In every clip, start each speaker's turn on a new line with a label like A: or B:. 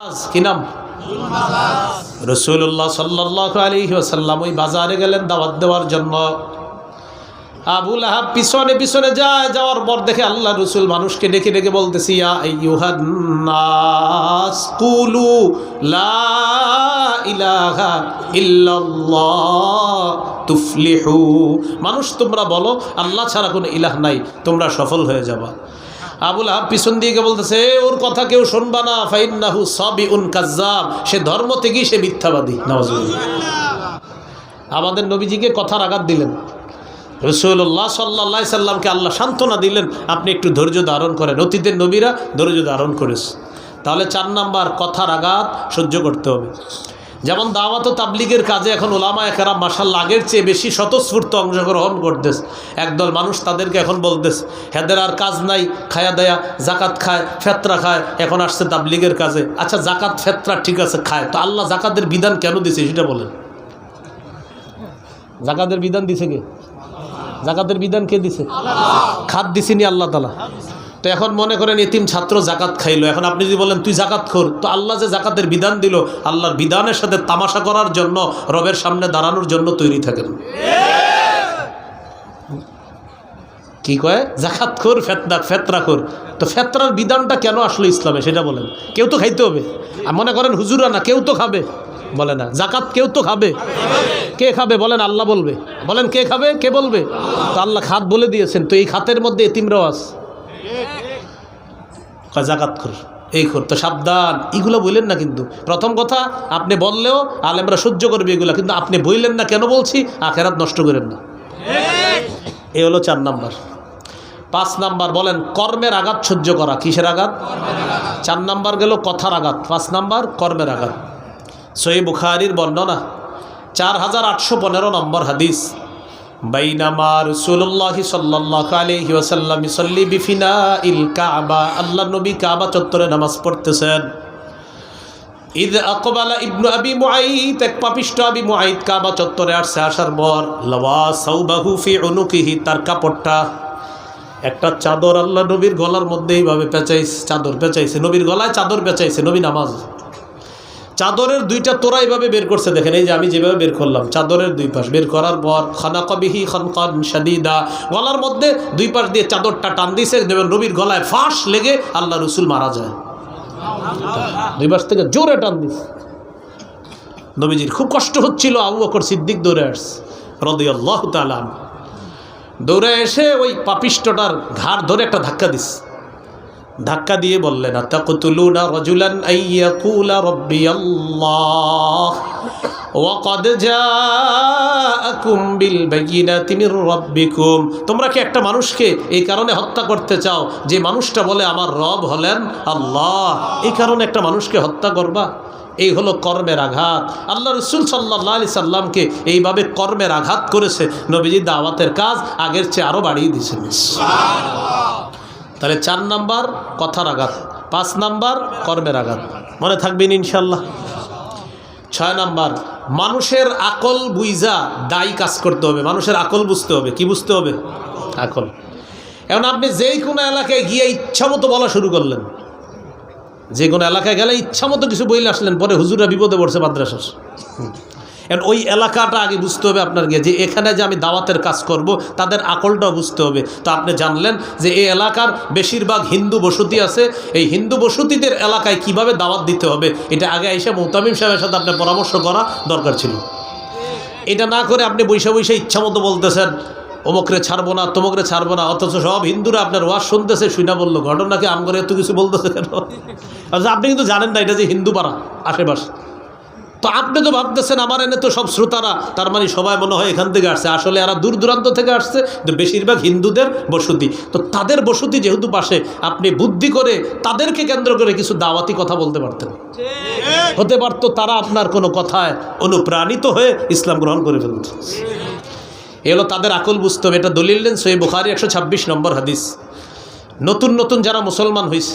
A: কি নাম? রাসূলুল্লাহ সাল্লাল্লাহু আলাইহি ওয়াসাল্লাম ওই বাজারে গেলেন দাওয়াত দেওয়ার জন্য। আবু লাহাব পিছনে পিছনে যাওয়ার পর দেখে আল্লাহ রাসূল মানুষকে ডেকে ডেকে বলতেছি, ইয়া আইয়ুহান নাস কুলু লা ইলাহা ইল্লাল্লাহ তুফলিহু। মানুষ তোমরা বলো আল্লাহ ছাড়া কোনো ইলাহ নাই, তোমরা সফল হয়ে যাবা। আবু লাহাব পিছন দিকে বলতেছে, ওর কথা কেউ শুনবা না, ফাইন্নাহু সাবিউন কাজ্জাব, সে ধর্ম থেকেই সে মিথ্যাবাদী। নাউযুবিল্লাহ। আমাদের নবীজিকে কথার আঘাত দিলেন, রাসূলুল্লাহ সাল্লাল্লাহু আলাইহি সাল্লামকে আল্লাহ সান্ত্বনা দিলেন, আপনি একটু ধৈর্য ধারণ করেন। অতীতের নবীরা ধৈর্য ধারণ করেছে। তাহলে ৪ নাম্বার, কথার আঘাত সহ্য করতে হবে। যেমন দাওয়াত ও তাবলীগের কাজে এখন ওলামায়ে কেরাম মাশাআল্লাহ আগের চেয়ে বেশি স্বতঃস্ফূর্ত অংশগ্রহণ করতেছে। একদল মানুষ তাদেরকে এখন বলতেছে, হেদের আর কাজ নাই, খায়া দেয়া জাকাত খায়, ফেতরা খায়, এখন আসছে তাবলীগের কাজে। আচ্ছা, জাকাত ফেতরা ঠিক আছে খায়, তো আল্লাহ জাকাতের বিধান কেন দিছে সেটা বলেন। জাকাতের বিধান দিছে কে? জাকাতের বিধান কে দিছে? খাত দিছিনি আল্লাহ তাআলা। তো এখন মনে করেন এতিম ছাত্র জাকাত খাইলো, এখন আপনি যদি বলেন তুই জাকাত খোর, তো আল্লাহ যে জাকাতের বিধান দিল, আল্লাহর বিধানের সাথে তামাশা করার জন্য, রবের সামনে দাঁড়ানোর জন্য তৈরি থাকেন। কি কয়? জাকাত খোর, ফেতরা খোর। তো ফেতরার বিধানটা কেন আসলো ইসলামে সেটা বলেন। কেউ তো খাইতে হবে। মনে করেন হুজুরা না, কেউ তো খাবে, বলে না। জাকাত কেউ তো খাবে, কে খাবে বলেন? আল্লাহ বলবে। বলেন কে খাবে, কে বলবে? তো আল্লাহ খাত বলে দিয়েছেন, তো এই খাতের মধ্যে এতিমরাও আছে। জাকাত খোর, এই খোর, তো সাবধান, এগুলো বললেন না। কিন্তু প্রথম কথা, আপনি বললেও আলেমরা সহ্য করবে এগুলা, কিন্তু আপনি বললেন না। কেন বলছি? আখেরাত নষ্ট করেন না। এই হলো ৪ নাম্বার। ৫ নাম্বার বলেন, কর্মের আঘাত সহ্য করা। কিসের আঘাত? ৪ নাম্বার গেল কথার আঘাত, ৫ নাম্বার কর্মের আঘাত। সহিহ বুখারীর বর্ণনা, ৪৮১৫ নম্বর হাদিস। বাইনামা রাসূলুল্লাহ সাল্লাল্লাহু আলাইহি ওয়াসাল্লাম ইসাল্লি বিফিনাইল কাবা, আল্লাহ নবী কাবা চত্বরে নামাজ পড়তেছেন। ইদ আকবালা ইবনু আবি মুআইত, এক পাপিষ্ঠ আবি মুআইত কাবা চত্বরে আসছে। আসার পর লাওয়া সাউবাহু ফি উনুকিহি, তার কাপড়টা, একটা চাদর আল্লাহ নবীর গলার মধ্যে এইভাবে পেঁচাইছে, চাদর পেঁচাইছে, নবীর গলায় চাদর পেঁচাইছে। নবী নামাজ, চাদরের 2টা তোড়া এইভাবে বের করছে। দেখেন, এই যে আমি যেভাবে বের করলাম, চাদরের 2 পাশ বের করার পর খানাকা বিহি খানকান শাদীদা, গলার মধ্যে 2 পাশ দিয়ে চাদরটা টান দিয়েছে। নবীর গলায় ফাঁস লেগে আল্লাহ রসুল মারা যায়। 2 পাশ থেকে জোরে টান দিয়েছে। নবীজির খুব কষ্ট হচ্ছিল। আবু বকর সিদ্দিক দৌড়ে আসছে রাদিয়াল্লাহু তাআলা আনহু। দৌড়ে এসে ওই পাপিষ্টটার ঘাড় ধরে একটা ধাক্কা দিছে। ধাক্কা দিয়ে বললেন, আতাকতুলুনা রাজুলান আইয়াকুলা রাব্বিয়াল্লাহ ওয়া ক্বাদ জাআকুম বিল বায়িনাতি মির রাব্বিকুম। তোমরা কি একটা মানুষকে এই কারণে হত্যা করতে চাও যে মানুষটা বলে আমার রব হলেন আল্লাহ? এই কারণে একটা মানুষকে হত্যা করবা? এই হলো কর্মের আঘাত। আল্লাহ রসুল সাল্লাল্লাহু আলাইহি সাল্লামকে এইভাবে কর্মের আঘাত করেছে। নবীজি দাওয়াতের কাজ আগের চেয়ে আরও বাড়িয়ে দিয়েছেন। তাহলে ৪ নাম্বার কথার আঘাত, ৫ নাম্বার কর্মের আঘাত। মনে থাকবেন ইনশাল্লাহ। ৬ নাম্বার, মানুষের আকল বুঝা দায়ী কাজ করতে হবে। মানুষের আকল বুঝতে হবে। কি বুঝতে হবে? আকল। এখন আপনি যেই কোনো এলাকায় গিয়ে ইচ্ছা মতো বলা শুরু করলেন, যে কোনো এলাকায় গেলে ইচ্ছা মতো কিছু বইলে আসলেন, পরে হুজুরা বিপদে পড়ছে মাদ্রাসার। এখন ওই এলাকাটা আগে বুঝতে হবে আপনার গিয়ে, যে এখানে যে আমি দাওয়াতের কাজ করব তাদের আকলটাও বুঝতে হবে। তো আপনি জানলেন যে এই এলাকার বেশিরভাগ হিন্দু বসতি আছে, এই হিন্দু বসতিদের এলাকায় কিভাবে দাওয়াত দিতে হবে, এটা আগে আইসা মুহতামিম সাহেবের সাথে আপনার পরামর্শ করা দরকার ছিল। এটা না করে আপনি বৈশা বৈশা ইচ্ছা মতো বলতেছেন, অমুকরে ছাড়বো না, তমুকরে ছাড়বো না, অথচ সব হিন্দুরা আপনার ওয়াজ শুনতেছে, শুনা বললো ঘটনাকে আম করে এত কিছু বলতেছে কেন? আপনি কিন্তু জানেন না এটা যে হিন্দু পাড়া আশেপাশে। তো আপনি তো ভাবতেছেন আমার এনে তো সব শ্রোতারা, তার মানে সবাই মনে হয় এখান থেকে আসছে। আসলে এরা দূর দূরান্ত থেকে আসছে, কিন্তু বেশিরভাগ হিন্দুদের বসতি। তো তাদের বসতি যেহেতু পাশে, আপনি বুদ্ধি করে তাদেরকে কেন্দ্র করে কিছু দাওয়াতি কথা বলতে পারতেন। হতে পারতো তারা আপনার কোনো কথায় অনুপ্রাণিত হয়ে ইসলাম গ্রহণ করে ফেলত। এগুলো তাদের আকল বুঝতে হবে। এটা দলিল দেন সহিহ বুখারী 126 নম্বর হাদিস। নতুন নতুন যারা মুসলমান হয়েছে,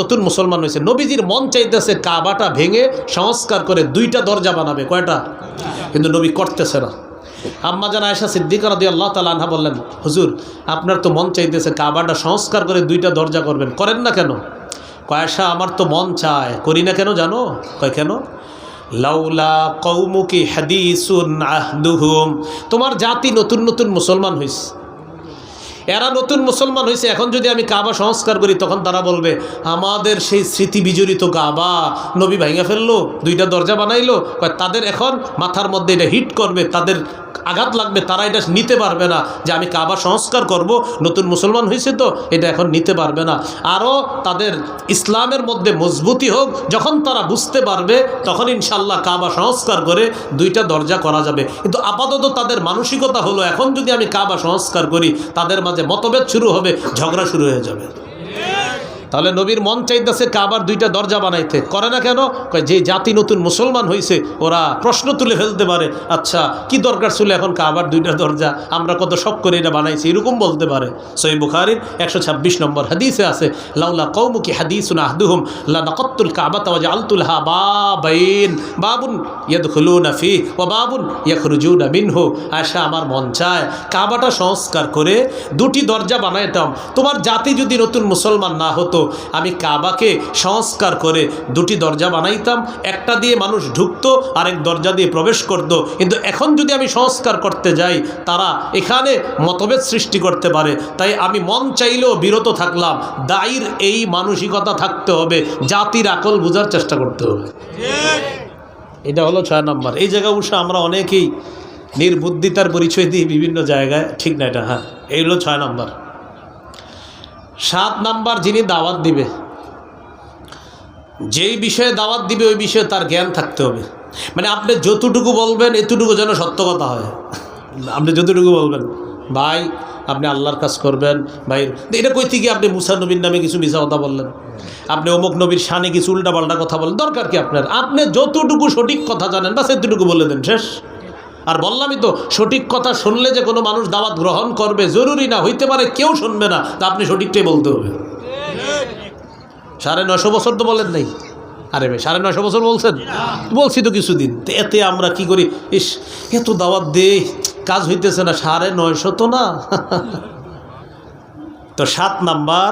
A: নতুন মুসলমান হয়েছে, নবীজির মন চাইতেছে কাবাটা ভেঙে সংস্কার করে 2টা দরজা বানাবে। কয়টা? কিন্তু নবী করতেছে না। আম্মা জান আয়েশা সিদ্দিকা রাদিয়াল্লাহু তাআলা আনহা বললেন, হুজুর আপনার তো মন চাইতেছে কাবাটা সংস্কার করে 2টা দরজা করবেন, করেন না কেন? কয়সা আমার তো মন চায়, করি না কেন জানো? কয় কেন? লাউলা কৌমুকি হাদিসুন আহদুহুম, তোমার জাতি নতুন নতুন মুসলমান হয়েছে, এরা নতুন মুসলমান হয়েছে, এখন যদি আমি কাবা সংস্কার করি তখন তারা বলবে আমাদের সেই স্মৃতি বিজড়িত কাবা নবী ভাঙা ফেললো, দুইটা দরজা বানাইলো। তাদের এখন মাথার মধ্যে এটা হিট করবে, তাদের আঘাত লাগবে, তারা এটা নিতে পারবে না যে আমি কাবা সংস্কার করব, নতুন মুসলমান হয়েছে তো এটা এখন নিতে পারবে না। আরও তাদের ইসলামের মধ্যে মজবুতি হোক, যখন তারা বুঝতে পারবে তখন ইনশাল্লাহ কাবা সংস্কার করে দুইটা দরজা করা যাবে। কিন্তু আপাতত তাদের মানসিকতা হলো এখন যদি আমি কাবা সংস্কার করি তাদের মাঝে মতভেদ শুরু হবে, ঝগড়া শুরু হয়ে যাবে। তাহলে নবীর মন চাইতেছে কাবার দুইটা দরজা বানাইতে, করে না কেন? যে জাতি নতুন মুসলমান হয়েছে ওরা প্রশ্ন তুলে ফেলতে পারে, আচ্ছা কি দরকার ছিল এখন কাবার দুইটা দরজা, আমরা কত শখ করে এটা বানাইছি, এরকম বলতে পারে। সহিহ বুখারীর 126 নম্বর হাদিসে আছে, লাউলা কওমুকি হাদিসুন আহদুহুম লানাকাতুল কাবাতা ওয়াজআলতুলহা বাবাইন, বাবুন ইয়াদখুলুনা ফিহি ওয়া বাবুন ইয়াখরুজুনা মিনহু। আয়েশা, আমার মন চায় কাবাটা সংস্কার করে দুটি দরজা বানাইতাম। তোমার জাতি যদি নতুন মুসলমান না হতো আমি কাবাকে সংস্কার করে দুটি দরজা বানাইতাম, একটা দিয়ে মানুষ ঢুকতো আরেক দরজা দিয়ে প্রবেশ করতো। কিন্তু এখন যদি আমি সংস্কার করতে যাই তারা এখানে মতভেদ সৃষ্টি করতে পারে, তাই আমি মন চাইলেও বিরত থাকলাম। দায়ীর এই মানসিকতা থাকতে হবে, জাতির আকল বোঝার চেষ্টা করতে হবে। এটা হলো 6 নম্বর। এই জায়গায় অবশ্য আমরা অনেকেই নির্বুদ্ধিতার পরিচয় দিই বিভিন্ন জায়গায়, ঠিক না এটা? হ্যাঁ, এই হলো 6 নম্বর। 7 নাম্বার, যিনি দাওয়াত দিবে, যেই বিষয়ে দাওয়াত দিবে ওই বিষয়ে তার জ্ঞান থাকতে হবে। মানে আপনি যতটুকু বলবেন এতটুকু যেন সত্য কথা হয়। আপনি যতটুকু বলবেন, ভাই আপনি আল্লাহর কাজ করবেন, ভাই এটা কইতে গিয়ে আপনি মুসা নবীর নামে কিছু মিছা কথা বললেন, আপনি অমুক নবীর শানে কিছু উল্টাপাল্টা কথা বলেন, দরকার কি আপনার? আপনি যতটুকু সঠিক কথা জানেন বাস এতটুকু বলে দেন, শেষ। আর বললামই তো, সঠিক কথা শুনলে যে কোনো মানুষ দাওয়াত গ্রহণ করবে জরুরি না, হইতে পারে কেউ শুনবে না, তা আপনি সঠিকটাই বলতে হবে। 950 বছর তো বলেন নাই? আরে ভাই 950 বছর বলছেন? বলছি তো কিছুদিন। এতে আমরা কি করি, ইস এত দাওয়াত দে কাজ হইতেছে না, 950 তো না। তো 7 নাম্বার,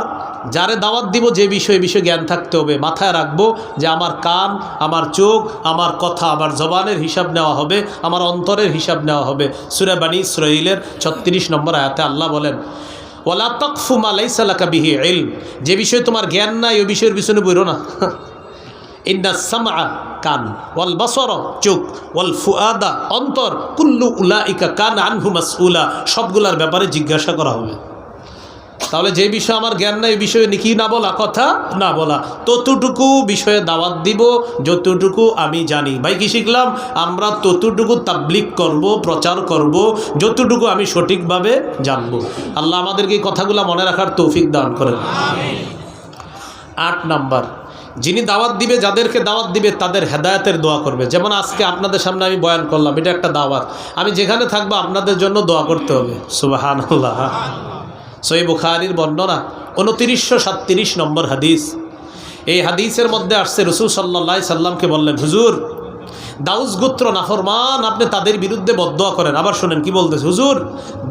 A: যারে দাওয়াত দিব যে বিষয়ে জ্ঞান থাকতে হবে। মাথায় রাখবো যে আমার কান, আমার চোখ, আমার কথা, আমার জবানের হিসাব নেওয়া হবে, আমার অন্তরের হিসাব নেওয়া হবে। সূরা বনী ইসরাঈলের 36 নম্বর আয়াতে আল্লাহ বলেন, ওয়ালা তাকফু মা লাইসা লাকা বিহি ইলম, যে বিষয়ে তোমার জ্ঞান নাই ওই বিষয়ের পিছনে পড়ো না। ইন্নাস সামআ, কান, ওয়াল বাসারা, চোখ, ওয়াল ফুআদা, অন্তর, কুল্লু উলাইকা কানা আনহু মাসউলা, সবগুলার ব্যাপারে জিজ্ঞাসা করা হবে। তাহলে যে বিষয়ে আমার জ্ঞান নাই, বিষয়ে কি না বলা, কথা না বলা। ততটুকু বিষয়ে দাওয়াত দিব যতটুকু আমি জানি। ভাই কি শিখলাম? আমরা ততটুকু তাবলীগ করব, প্রচার করব যতটুকু আমি সঠিকভাবে জানব। আল্লাহ আমাদেরকে এই কথাগুলো মনে রাখার তৌফিক দান করেন। 8 নাম্বার, যিনি দাওয়াত দিবে, যাদেরকে দাওয়াত দিবে তাদের হেদায়েতের দোয়া করবে। যেমন আজকে আপনাদের সামনে আমি বয়ান করলাম, এটা একটা দাওয়াত, আমি যেখানে থাকবো আপনাদের জন্য দোয়া করতে হবে। সুবহানাল্লাহ। সহিহ বুখারীর বর্ণনা 2937 নম্বর হাদিস। এই হাদিসের মধ্যে আসছে রাসূল সাল্লাল্লাহু আলাইহি সাল্লামকে বললেন, হুজুর দাউদ গোত্র নাফরমান, আপনি তাদের বিরুদ্ধে বদদোয়া করেন। আবার শুনেন কি বলতেছে, হুজুর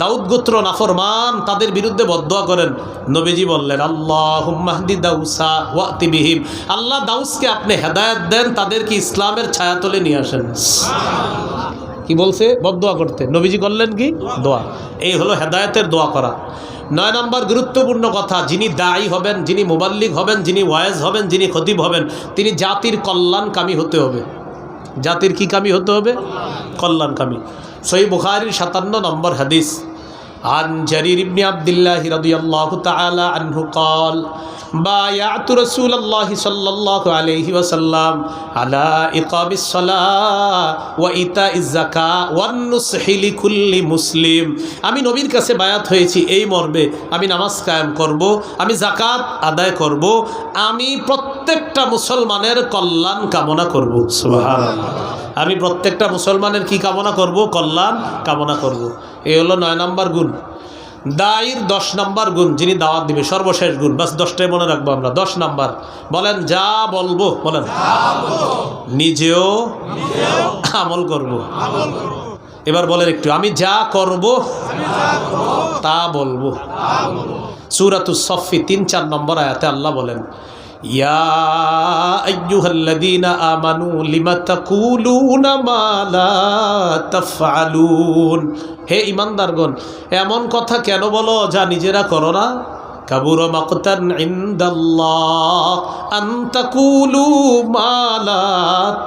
A: দাউদ গোত্র নাফরমান, তাদের বিরুদ্ধে বদদোয়া করেন। নবীজি বললেন, আল্লাহুম্মা হদি দাউসা ওয়াতি বিহিম, আল্লাহ দাউসকে আপনি হেদায়েত দেন, তাদেরকে ইসলামের ছায়াতলে নিয়ে আসেন। কি বলছে? বদদোয়া করতে। নবীজি করলেন কি? দোয়া। এই হলো হেদায়েতের দোয়া করা। 9 নম্বর গুরুত্বপূর্ণ কথা, যিনি দায়ী হবেন, যিনি মুবাল্লিগ হবেন, যিনি ওয়াইজ হবেন, যিনি খতিব হবেন, তিনি জাতির কল্যাণকামী হতে হবে। জাতির কি কামী হতে হবে? কল্যাণকামী। সহিহ বুখারীর 57 নম্বর হাদিস, আন জারির ইবনে আব্দুল্লাহ রাদিয়াল্লাহু তাআলা আনহু قال بايعت رسول الله صلى الله عليه وسلم على إقام الصلاة وإيتاء الزكاة والنصح لكل مسلم। আমি নবীর কাছে বায়াত হয়েছি এই মর্মে, আমি নামাজ কায়েম করব, আমি যাকাত আদায় করব, আমি প্রত্যেকটা মুসলমানের কল্যাণ কামনা করব। সুবহানাল্লাহ। আমি প্রত্যেকটা মুসলমানের কি কামনা করব? কল্যাণ কামনা করব। এই হলো 9 নম্বর গুণ। দায়ীর 10 নম্বর গুণ, যিনি দাওয়াত দিবে, সর্বশেষ গুণ, বাস 10টাই মনে রাখবো আমরা। 10 নম্বর, বলেন যা বলবো, বলেন নিজেও আমল করব। এবার বলেন একটু, আমি যা করব তা বলবো। সূরাতুস সফফি 3-4 নম্বর আয়াতে আল্লাহ বলেন, ইয়া আইয়ুহাল্লাযীনা আমানু লিমা তাকুলুনা মা লা তাফআলুন, হে ঈমানদারগণ এমন কথা কেন বলো যা নিজেরা করো না। কাবুরা মাকতান ইনদাল্লাহ আন তাকুলু মা লা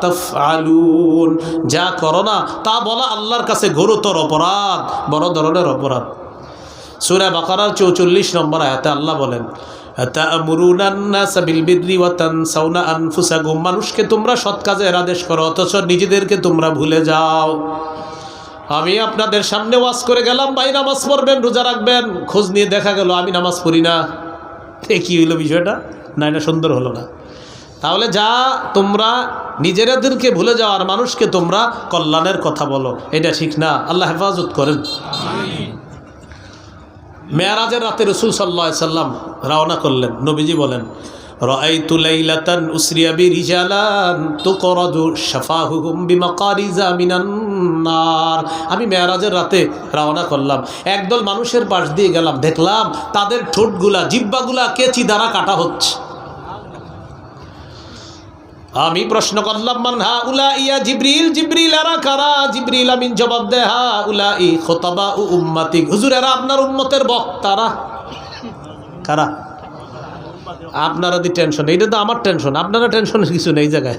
A: তাফআলুন, যা করো না তা বলা আল্লাহর কাছে গুরুতর অপরাধ, বড় ধরনের অপরাধ। সূরা বাকারার 44 নম্বর আয়াতে আল্লাহ বলেন, আতা'মুরুনান নাসা বিল বিররি ওয়া তানসাউনা আনফুসাকুম, মানুষকে তোমরা সৎ কাজের আদেশ করো অথচ নিজেদেরকে তোমরা ভুলে যাও। আমি আপনাদের সামনে ওয়াজ করে গেলাম ভাই নামাজ পড়বেন, রোজা রাখবেন, খোঁজ নিয়ে দেখা গেল আমি নামাজ পড়ি না। কি হইল বিষয়টা? না, এটা সুন্দর হলো না। তাহলে যা তোমরা নিজেদেরকে ভুলে যাও আর মানুষকে তোমরা কল্যাণের কথা বলো, এটা ঠিক না। আল্লাহ হেফাজত করেন। মেরাজের রাতে রাসূল সাল্লাল্লাহু আলাইহি সাল্লাম রওনা করলেন। নবীজি বলেন, রাআইতু লাইলাতান উসরিয়া বিরিজালান তুকরাদু শাফাহুহুম বিমাকারিজা মিনান নার, আমি মেরাজের রাতে রওনা করলাম, একদল মানুষের পাশ দিয়ে গেলাম, দেখলাম তাদের ঠোঁটগুলা জিহ্বাগুলা কেচি দ্বারা কাটা হচ্ছে। আমি প্রশ্ন করলাম, মান হাউলা ইয়া জিবরিল, জিবরিল এরা কারা? জিবরিল আমিন জবাব দেয়, হাউলাই খুতাবা ও উম্মতিক, হুজুর এরা আপনার উম্মতের বক্তারা। কারা? আপনারা দি টেনশন, এইটা তো আমার টেনশন, আপনারা টেনশনের কিছু নেই জায়গায়।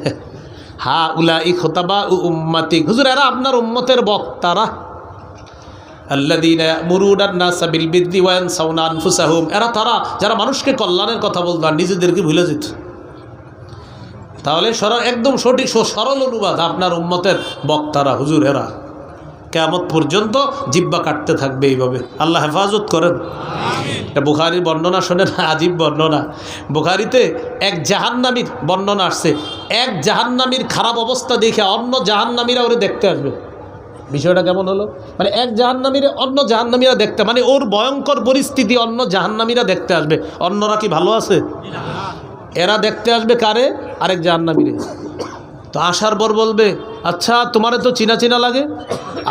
A: হাউলাই খুতাবা ও উম্মতিক, হুজুর এরা আপনার উম্মতের বক্তারা। আল্লাযীনা ইয়া'মুরুনা আন-নাসা বিল বিররি ওয়া ইয়ানসাউনা আনফুসাহুম, এরা তারা যারা মানুষকে কল্যাণের কথা বলতো আর নিজেদেরকে ভুলে যেত। তাহলে একদম সঠিক সরল অনুবাদ, আপনার উম্মতের বক্তারা, হুজুর এরা। কিয়ামত পর্যন্ত জিহ্বা কাটতে থাকবে এইভাবে। আল্লাহ হেফাজত করেন। এটা বুখারীর বর্ণনা শোনেন, আজীব বর্ণনা। বুখারীতে এক জাহান্নামীর বর্ণনা আসছে, এক জাহান্নামীর খারাপ অবস্থা দেখে অন্য জাহান্নামীরা ওরে দেখতে আসবে। বিষয়টা কেমন হলো? মানে এক জাহান্নামীরে অন্য জাহান্নামীরা দেখতে, মানে ওর ভয়ঙ্কর পরিস্থিতি অন্য জাহান্নামীরা দেখতে আসবে। অন্যরা কি ভালো আছে? এরা দেখতে আসবে কারে? আরেক জাহান্নামীরে। তো আসার পর বলবে, আচ্ছা তোমারে তো চিনা চিনা লাগে,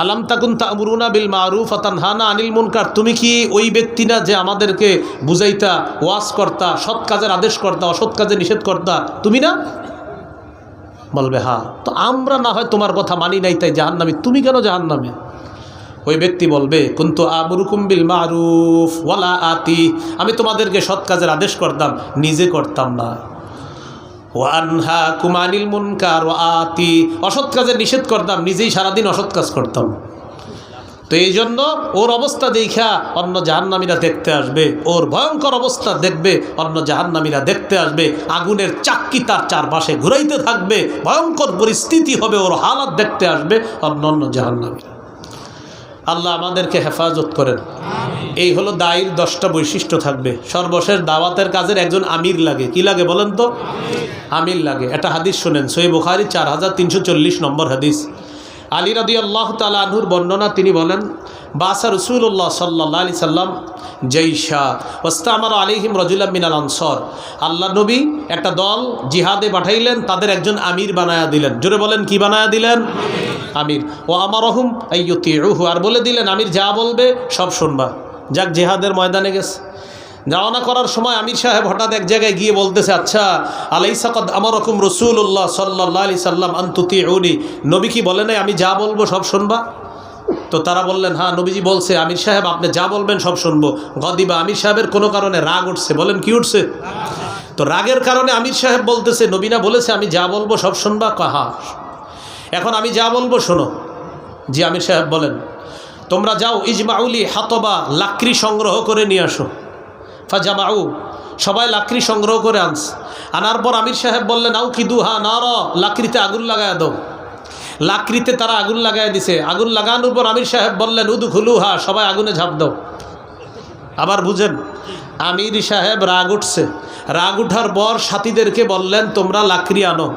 A: আলাম তাকুন তা'মুরুনা বিল মারুফ ওয়া তানহানা আনিল মুনকার, তুমি কি ওই ব্যক্তি না যে আমাদেরকে বুঝাইতা, ওয়াজ করতা, সৎ কাজের আদেশ করতা, অসৎ কাজে নিষেধ করতা, তুমি না? বলবে হ্যাঁ। তো আমরা না হয় তোমার কথা মানি নাই তাই জাহান্নামী, তুমি কেন জাহান্নামে? ওই ব্যক্তি বলবে, কুনতু আমুরুকুম বিল মারুফ ওয়ালা আতি, আমি তোমাদেরকে সৎ কাজের আদেশ করতাম, নিজে করতাম না। ওয়া আনহাকুম আনিল মুনকার ওয়া আতি, অসৎ কাজের নিষেধ করতাম, নিজেই সারাদিন অসৎ কাজ করতাম। তো এই জন্য ওর অবস্থা দেখা অন্য জাহান্নামীরা দেখতে আসবে, ওর ভয়ঙ্কর অবস্থা দেখবে অন্য জাহান্নামীরা দেখতে আসবে, আগুনের চাক্কি তার চারপাশে ঘুরাইতে থাকবে, ভয়ঙ্কর পরিস্থিতি হবে, ওর হালাত দেখতে আসবে অন্য জাহান্নামীরা। আল্লাহ আমাদেরকে হেফাজত করেন। এই হলো দায়ীর 10টা বৈশিষ্ট্য থাকবে। সর্বশেষ দাওয়াতের কাজের একজন আমির লাগে। কি লাগে বলেন তো? আমির লাগে। একটা হাদিস শুনেন, সহিহ বুখারী 4340 নম্বর হাদিস। আলী রাদিয়াল্লাহু তাআলা আনহুর বর্ণনা, তিনি বলেন, বাসা রাসূলুল্লাহ সাল্লাল্লাহু আলাইহি সাল্লাম জাইশা ওয়াস্তামারা আলাইহিম রাজুলাম মিনাল আনসার, আল্লাহ নবী একটা দল জিহাদে পাঠাইলেন, তাদের একজন আমির বানায়া দিলেন। জোরে বলেন, কি বানায়া দিলেন? আমির। ও আমারহুম আইয়ুতিউহু, আর বলে দিলেন আমির যা বলবে সব শুনবা। যাক, জিহাদের ময়দানে গেছে, রওনা করার সময় আমির সাহেব হঠাৎ এক জায়গায় গিয়ে বলতেছে, আচ্ছা আলাইসা কদ আমারকুম রাসূলুল্লাহ সাল্লাল্লাহু আলাইহি সাল্লাম আন তুতিউনি, নবী কি বলে নাই আমি যা বলবো সব শুনবা? তো তারা বললেন, হ্যাঁ নবীজি বলছে আমির সাহেব আপনি যা বলবেন সব শুনবো। গদিবা, আমির সাহেবের কোনো কারণে রাগ উঠছে। বলেন কি উঠছে? তো রাগের কারণে আমির সাহেব বলতেছে, নবী না বলেছে আমি যা বলবো সব শুনবা? কাহা, এখন আমি যা বলবো শোনো। জি আমির সাহেব বলেন, তোমরা যাও ইজমাউলি হাতবা, লাকড়ি সংগ্রহ করে নিয়ে আসো। ফাজামাউ, সবাই লাকড়ি সংগ্রহ করে আনস। আনার পর আমির সাহেব বললেন, আউ কিদুহা নার, লাকড়িতে আগুন লাগায় দাও। লাকড়িতে তারা আগুন লাগায় দিছে। আগুন লাগানোর পর আমির সাহেব বললেন, উদখুলুহা, সবাই আগুনে ঝাঁপ দাও। আবার বুঝেন, আমির সাহেব রাগ উঠছে। রাগ উঠার পর সাথীদেরকে বললেন, তোমরা লাকড়ি আনো।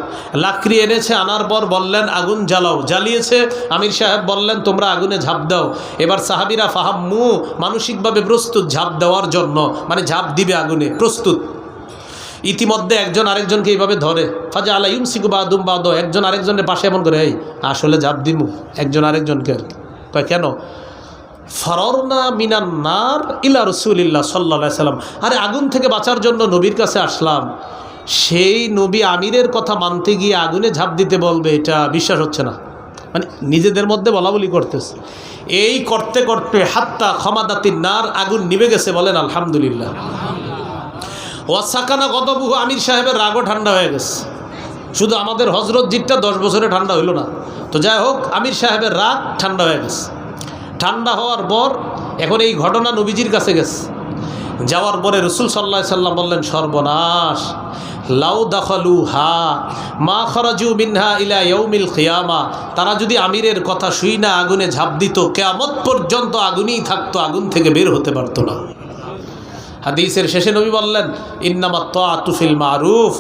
A: লাকড়ি এনেছে, আনার পর বললেন আগুন জ্বালাও। জ্বালিয়েছে, আমির সাহেব বললেন তোমরা আগুনে ঝাঁপ দাও। এবার সাহাবীরা ফাহাম্মু, মানসিকভাবে প্রস্তুত ঝাঁপ দেওয়ার জন্য, মানে ঝাঁপ দিবে আগুনে, প্রস্তুত। ইতিমধ্যে একজন আরেকজনকে এইভাবে ধরে, ফাজা আলা ইউমসিকু বাদুম বাদ, একজন আরেকজনের পাশে এমন করে, এই আসলে ঝাঁপ দিমু, একজন আরেকজনকে আর কি। কয় কেন? ফাররনা মিনান নার ইলা রাসূলিল্লাহ সাল্লাল্লাহু আলাইহি সাল্লাম, আরে আগুন থেকে বাঁচার জন্য নবীর কাছে আসলাম, সেই নবী আমিরের কথা মানতে গিয়ে আগুনে ঝাঁপ দিতে বলবে, এটা বিশ্বাস হচ্ছে না। মানে নিজেদের মধ্যে বলাবলি করতেছে। এই করতে করতে হাত্তা খমাদাতির নার, আগুন নিভে গেছে, বলেন আলহামদুলিল্লাহ। ওয়াসাকানা গদবুহু, আমির সাহেবের রাগও ঠান্ডা হয়ে গেছে। শুধু আমাদের হজরত জিটটা 10 বছরে ঠান্ডা হইল না তো, যাই হোক আমির সাহেবের রাগ ঠান্ডা হয়ে গেছে। ঠান্ডা হওয়ার পর এখন এই ঘটনা নবীজির কাছে গেছে। যাওয়ার পরে রসুল সাল্লাল্লাহু আলাইহি সাল্লাম বললেন, সর্বনাশ, লাউ দাখালু হা মা খরাজু মিনহা ইলা ইয়াউমিল কিয়ামা, তারা যদি আমিরের কথা শুই না আগুনে ঝাঁপ দিত, কিয়ামত পর্যন্ত আগুনেই থাকতো, আগুন থেকে বের হতে পারতো না। হাদিসের শেষে নবী বললেন, ইন্নামাত তাআতু ফিল মারুফ,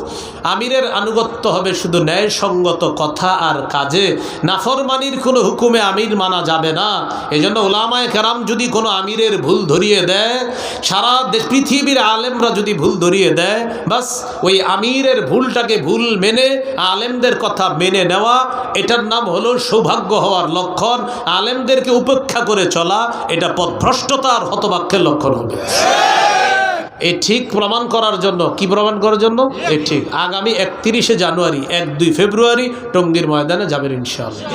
A: আমিরের আনুগত্য হবে শুধু ন্যায়সঙ্গত কথা আর কাজে, নাফরমানির কোনো হুকুমে আমির মানা যাবে না। এজন্য উলামায়ে কেরাম যদি কোনো আমিরের ভুল ধরিয়ে দেয়, সারা দেশ পৃথিবীর আলেমরা যদি ভুল ধরিয়ে দেয়, বাস ওই আমিরের ভুলটাকে ভুল মেনে আলেমদের কথা মেনে নেওয়া, এটার নাম হলো সৌভাগ্য হওয়ার লক্ষণ। আলেমদেরকে উপেক্ষা করে চলা, এটা পথভ্রষ্টতার হতভাগ্যের লক্ষণ হবে। এই ঠিক প্রমাণ করার জন্য, কি প্রমাণ করার জন্য, এই ঠিক আগামী 31শে জানুয়ারি 1-2 ফেব্রুয়ারি টঙ্গীর ময়দানে যাবেন ইনশাআল্লাহ।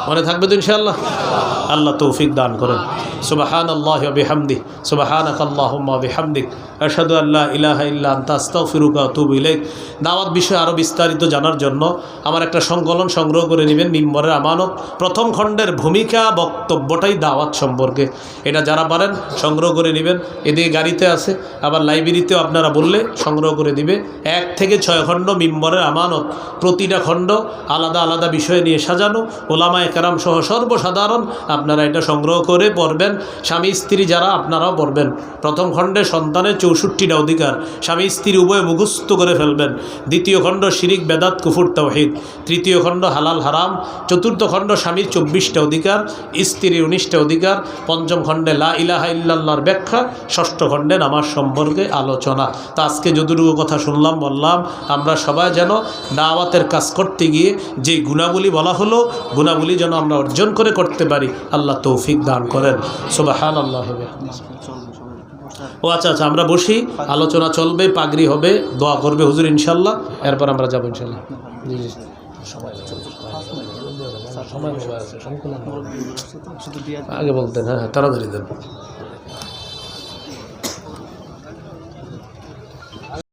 A: মনে থাকবে তো ইনশাআল্লাহ? আল্লাহ তৌফিক দান করেন। সুবহানাল্লাহি ওয়া বিহামদিহি, সুবহানাকাল্লাহুম্মা ওয়া বিহামদিক, আশহাদু আল্লা ইলাহা ইল্লা আনতা আস্তাগফিরুকা ওয়া আতুবু ইলাইক। দাওয়াত বিষয়ে আরও বিস্তারিত জানার জন্য আমার একটা সংকলন সংগ্রহ করে নেবেন, মিম্বরের আমানত। প্রথম খণ্ডের ভূমিকা বক্তব্যটাই দাওয়াত সম্পর্কে। এটা যারা পারেন সংগ্রহ করে নেবেন। এদিকে গাড়িতে আছে, আবার লাইব্রেরিতেও আপনারা বললে সংগ্রহ করে দিবে। 1 থেকে 6 খণ্ড মিম্বরের আমানত, প্রতিটা খণ্ড আলাদা আলাদা বিষয় নিয়ে সাজানো। ওলামায়ে কেরাম সহ সর্বসাধারণ আপনারা এটা সংগ্রহ করে পড়বেন। স্বামী স্ত্রী যারা, আপনারাও পড়বেন। প্রথম খণ্ডে সন্তানের 64টা অধিকার, স্বামী স্ত্রী উভয়ে মুখস্থ করে ফেলবেন। দ্বিতীয় খণ্ড শিরিক বেদাত কুফর তাওহীদ। তৃতীয় খণ্ড হালাল হারাম। চতুর্থ খণ্ড স্বামীর 24টা অধিকার, স্ত্রীর 19টা অধিকার। পঞ্চম খণ্ডে লা ইলাহা ইল্লাল্লাহর ব্যাখ্যা। ষষ্ঠ খণ্ডে নামাজ সম্পর্কে আলোচনা। তা আজকে যতটুকু কথা শুনলাম বললাম, আমরা সবাই যেন দাওয়াতের কাজ করতে গিয়ে যে গুণাবলী বলা হলো, গুণাবলী যেন আমরা অর্জন করে করতে পারি। আল্লাহ তৌফিক দান করেন। সুবহানাল্লাহ। ও আচ্ছা, আমরা বসি, আলোচনা চলবে, পাগড়ি হবে, দোয়া করবে হুজুর ইনশাল্লাহ, এরপর আমরা যাবো ইনশাল্লাহ। আগে বলতেন, হ্যাঁ তাড়াতাড়ি দেন।